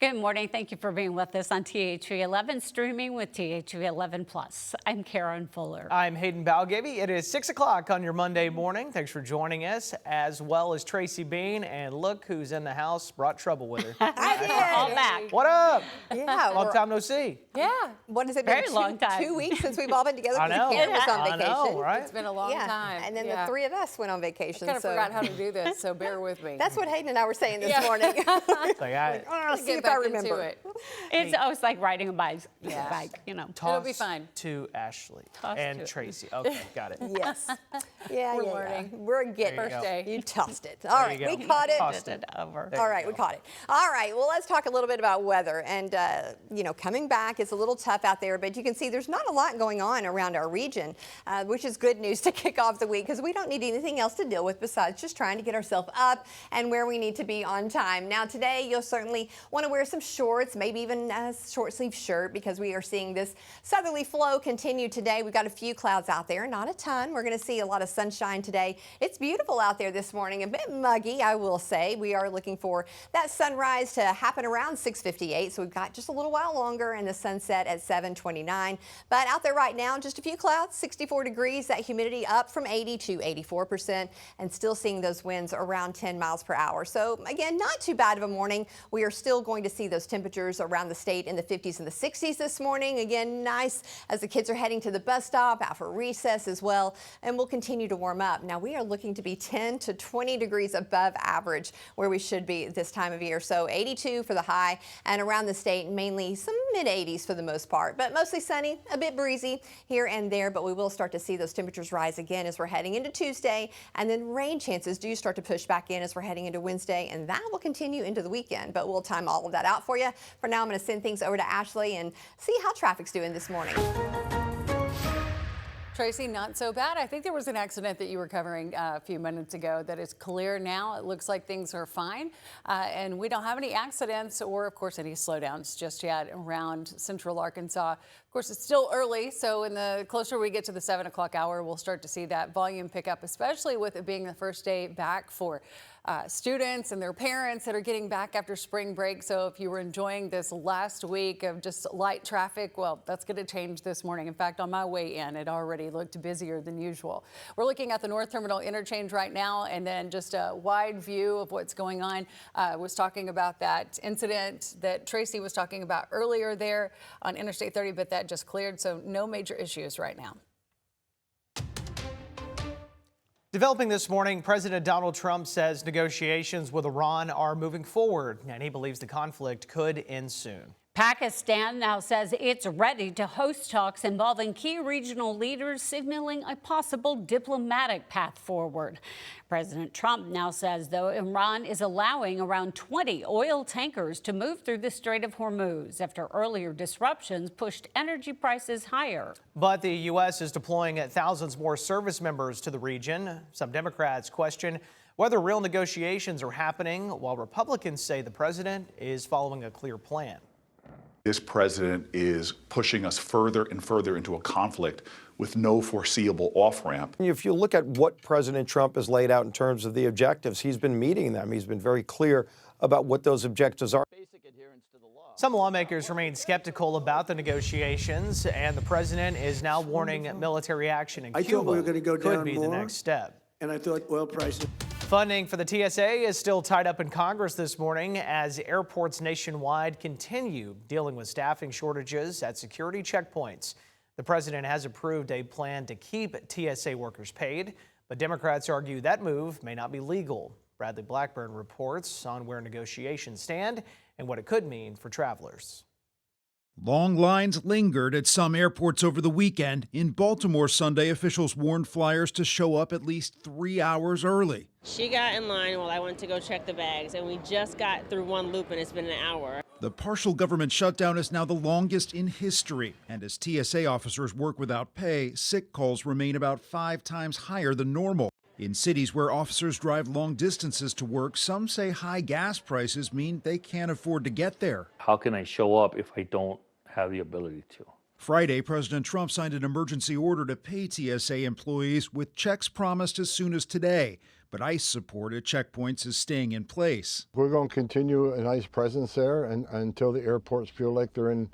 Good morning. Thank you for being with us on THV 11, streaming with THV 11 Plus. I'm Karen Fuller. I'm Hayden Balgaby. It is 6 o'clock on your Monday morning. Thanks for joining us, as well as Tracy Bean. And look who's in the house. Brought trouble with her. I did. All back. What up? Yeah. Long time no see. Yeah. What has it been? Very long time. 2 weeks since we've all been together. I know. Karen was on vacation. I know, right? It's been a long time. And then the three of us went on vacation. I kind of forgot how to do this, so bear with me. That's what Hayden and I were saying this morning. It's like, I'll see Get if I back remember. into it. It's like riding a bike, you know. It'll be fine. To Ashley Toss and to- Tracy. Okay, got it. Yes. Yeah, We're yeah. learning. We're getting There you it. go. Day. You tossed it. All right, you go. we caught it. Tossed It over. All right, we caught it. All right, well, let's talk a little bit about weather. And, coming back, it's a little tough out there, but you can see there's not a lot going on around our region, which is good news to kick off the week because we don't need anything else to deal with besides just trying to get ourselves up and where we need to be on time. Now, today, you'll certainly want to wear some shorts, maybe even a short sleeve shirt because we are seeing this southerly flow continue today. We've got a few clouds out there, not a ton. We're going to see a lot of sunshine today. It's beautiful out there this morning, a bit muggy, I will say. We are looking for that sunrise to happen around 6:58, so we've got just a little while longer, and the sunset at 7:29. But out there right now, just a few clouds, 64 degrees, that humidity up from 80 to 84%, and still seeing those winds around 10 miles per hour. So again, not too bad of a morning. We are still going to see those temperatures around the state in the 50s and the 60s this morning. Again, nice as the kids are heading to the bus stop, out for recess as well, and we'll continue to warm up. Now, we are looking to be 10 to 20 degrees above average where we should be this time of year. So 82 for the high, and around the state, mainly some mid-80s for the most part, but mostly sunny, a bit breezy here and there, but we will start to see those temperatures rise again as we're heading into Tuesday, and then rain chances do start to push back in as we're heading into Wednesday, and that will continue into the weekend, but we'll time all of that out for you. For now, I'm going to send things over to Ashley and see how traffic's doing this morning. Tracy, not so bad. I think there was an accident that you were covering a few minutes ago that is clear now. It looks like things are fine, and we don't have any accidents or, of course, any slowdowns just yet around central Arkansas. Of course, it's still early, so in the closer we get to the 7 o'clock hour, we'll start to see that volume pick up, especially with it being the first day back for students and their parents that are getting back after spring break. So if you were enjoying this last week of just light traffic, well, that's going to change this morning. In fact, on my way in, it already looked busier than usual. We're looking at the North Terminal interchange right now, and then just a wide view of what's going on. Was talking about that incident that Tracy was talking about earlier there on Interstate 30, but that just cleared, so no major issues right now. Developing this morning, President Donald Trump says negotiations with Iran are moving forward, and he believes the conflict could end soon. Pakistan now says it's ready to host talks involving key regional leaders, signaling a possible diplomatic path forward. President Trump now says, though, Iran is allowing around 20 oil tankers to move through the Strait of Hormuz after earlier disruptions pushed energy prices higher. But the U.S. is deploying thousands more service members to the region. Some Democrats question whether real negotiations are happening, while Republicans say the president is following a clear plan. This president is pushing us further and further into a conflict with no foreseeable off-ramp. If you look at what President Trump has laid out in terms of the objectives, he's been meeting them. He's been very clear about what those objectives are. Basic adherence to the law. Some lawmakers remain skeptical about the negotiations, and the president is now warning military action in Cuba thought we were going to go down could be more, the next step. and I thought oil prices. Funding for the TSA is still tied up in Congress this morning as airports nationwide continue dealing with staffing shortages at security checkpoints. The president has approved a plan to keep TSA workers paid, but Democrats argue that move may not be legal. Bradley Blackburn reports on where negotiations stand and what it could mean for travelers. Long lines lingered at some airports over the weekend. In Baltimore Sunday, officials warned flyers to show up at least 3 hours early. She got in line while I went to go check the bags, and we just got through one loop, and it's been an hour. The partial government shutdown is now the longest in history. And as TSA officers work without pay, sick calls remain about 5 times higher than normal. In cities where officers drive long distances to work, some say high gas prices mean they can't afford to get there. How can I show up if I don't have the ability to? Friday, President Trump signed an emergency order to pay TSA employees with checks promised as soon as today. But ICE support at checkpoints is staying in place. We're going to continue an ICE presence there until the airports feel like they're in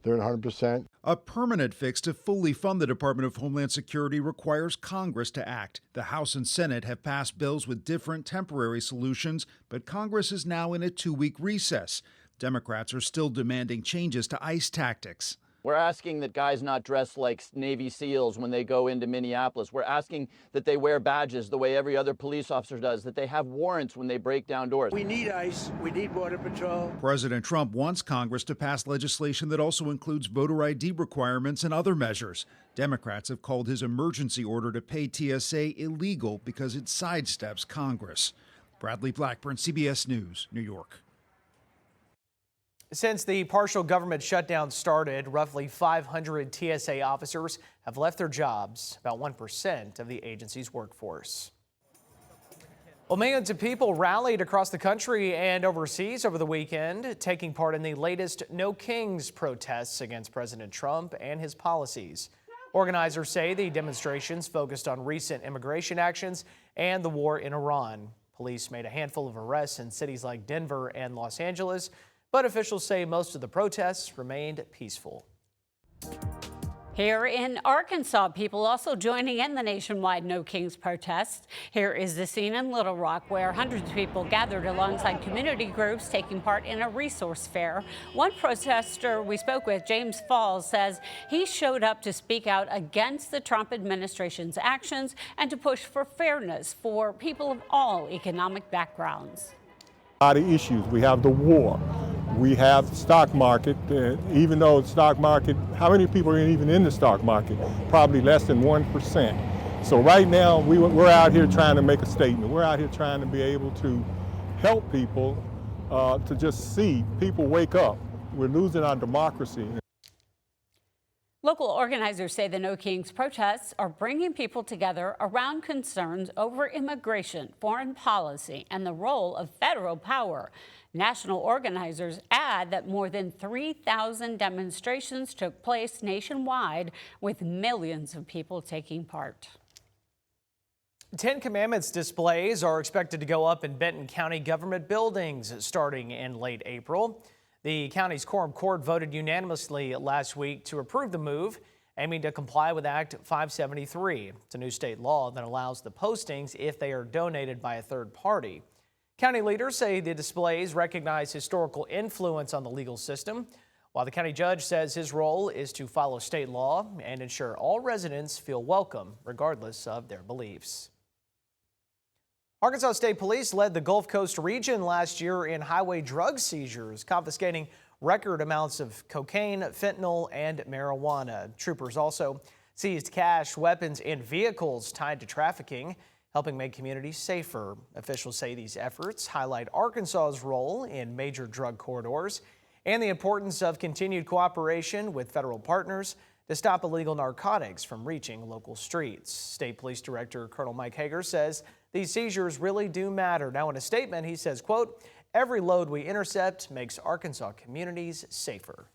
100%. A permanent fix to fully fund the Department of Homeland Security requires Congress to act. The House and Senate have passed bills with different temporary solutions, but Congress is now in a 2-week recess. Democrats are still demanding changes to ICE tactics. We're asking that guys not dress like Navy SEALs when they go into Minneapolis. We're asking that they wear badges the way every other police officer does, that they have warrants when they break down doors. We need ICE. We need Border Patrol. President Trump wants Congress to pass legislation that also includes voter ID requirements and other measures. Democrats have called his emergency order to pay TSA illegal because it sidesteps Congress. Bradley Blackburn, CBS News, New York. Since the partial government shutdown started, roughly 500 TSA officers have left their jobs, about 1% of the agency's workforce. Well, millions of people rallied across the country and overseas over the weekend, taking part in the latest No Kings protests against President Trump and his policies. Organizers say the demonstrations focused on recent immigration actions and the war in Iran. Police made a handful of arrests in cities like Denver and Los Angeles, but officials say most of the protests remained peaceful. Here in Arkansas, people also joining in the nationwide No Kings protests. Here is the scene in Little Rock where hundreds of people gathered alongside community groups taking part in a resource fair. One protester we spoke with, James Falls, says he showed up to speak out against the Trump administration's actions and to push for fairness for people of all economic backgrounds. A lot of issues. We have the war. We have the stock market. Even though the stock market, how many people are even in the stock market? Probably less than 1%. So right now, we're out here trying to make a statement. We're out here trying to be able to help people to just see people wake up. We're losing our democracy. Local organizers say the No Kings protests are bringing people together around concerns over immigration, foreign policy, and the role of federal power. National organizers add that more than 3,000 demonstrations took place nationwide, with millions of people taking part. 10 Commandments displays are expected to go up in Benton County government buildings starting in late April. The county's Quorum Court voted unanimously last week to approve the move, aiming to comply with Act 573. It's a new state law that allows the postings if they are donated by a third party. County leaders say the displays recognize historical influence on the legal system, while the county judge says his role is to follow state law and ensure all residents feel welcome, regardless of their beliefs. Arkansas State Police led the Gulf Coast region last year in highway drug seizures, confiscating record amounts of cocaine, fentanyl, and marijuana. Troopers also seized cash, weapons, and vehicles tied to trafficking, helping make communities safer. Officials say these efforts highlight Arkansas's role in major drug corridors and the importance of continued cooperation with federal partners to stop illegal narcotics from reaching local streets. State Police Director Colonel Mike Hager says these seizures really do matter. Now, in a statement, he says, quote, "Every load we intercept makes Arkansas communities safer."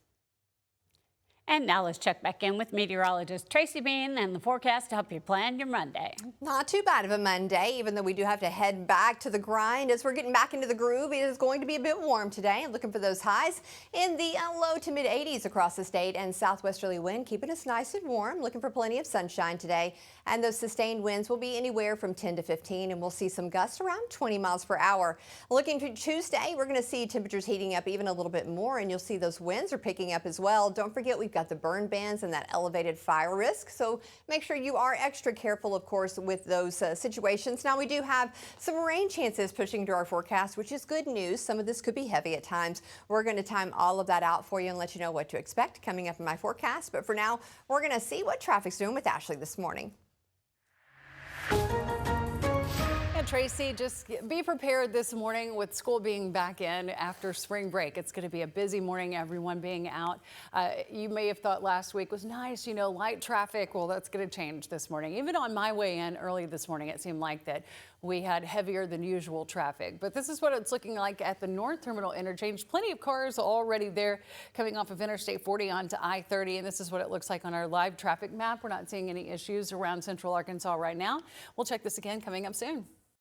And now let's check back in with meteorologist Tracy Bean and the forecast to help you plan your Monday. Not too bad of a Monday, even though we do have to head back to the grind as we're getting back into the groove. It is going to be a bit warm today. I'm looking for those highs in the low to mid 80s across the state, and southwesterly wind keeping us nice and warm. Looking for plenty of sunshine today, and those sustained winds will be anywhere from 10 to 15, and we'll see some gusts around 20 miles per hour. Looking to Tuesday, we're going to see temperatures heating up even a little bit more, and you'll see those winds are picking up as well. Don't forget, we've got the burn bans and that elevated fire risk, so make sure you are extra careful, of course, with those situations. Now, we do have some rain chances pushing to our forecast, which is good news. Some of this could be heavy at times. We're going to time all of that out for you and let you know what to expect coming up in my forecast. But for now, we're going to see what traffic's doing with Ashley this morning. Tracy, just be prepared this morning with school being back in after spring break. It's going to be a busy morning, everyone being out. You may have thought last week was nice, light traffic. Well, that's going to change this morning. Even on my way in early this morning, it seemed like that we had heavier than usual traffic. But this is what it's looking like at the North Terminal interchange. Plenty of cars already there coming off of Interstate 40 onto I-30. And this is what it looks like on our live traffic map. We're not seeing any issues around Central Arkansas right now. We'll check this again coming up soon.